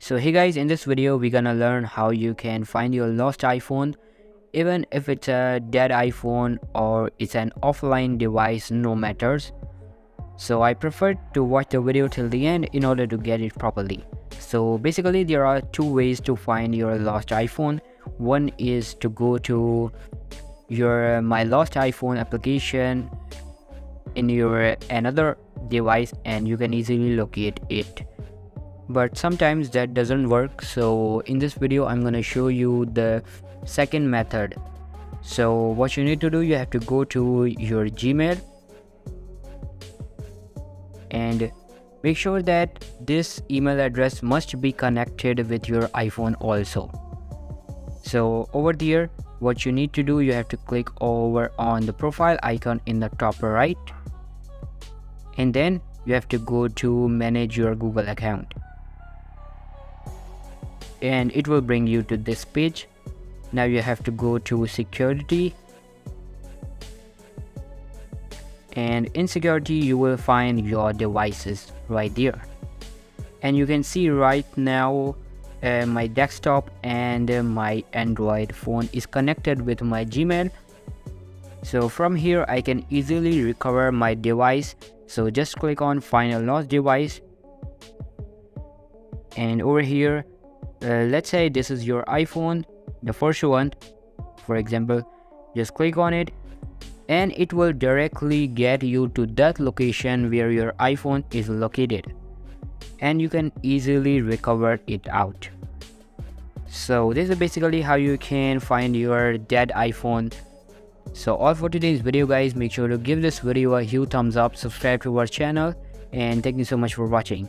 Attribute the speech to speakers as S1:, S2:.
S1: So hey guys, in this video we're gonna learn how you can find your lost iPhone. Even if it's a dead iPhone or it's an offline device, no matters. So I prefer to watch the video till the end in order to get it properly. So basically there are two ways to find your lost iPhone. One is to go to your My Lost iPhone application in your another device and you can easily locate it. But sometimes that doesn't work, so in this video I'm gonna show you the second method. So what you need to do, you have to go to your Gmail and make sure that this email address must be connected with your iPhone also. So over there, what you need to do, you have to click over on the profile icon in the top right, and then you have to go to manage your Google account, and it will bring you to this page. Now you have to go to security, and in security you will find your devices right there, and you can see right now my desktop and my Android phone is connected with my Gmail. So from here I can easily recover my device. So just click on find a lost device, and over here let's say this is your iPhone, the first one for example. Just click on it and it will directly get you to that location where your iPhone is located, and you can easily recover it out. So this is basically how you can find your dead iPhone. So all for today's video guys. Make sure to give this video a huge thumbs up, subscribe to our channel, and thank you so much for watching.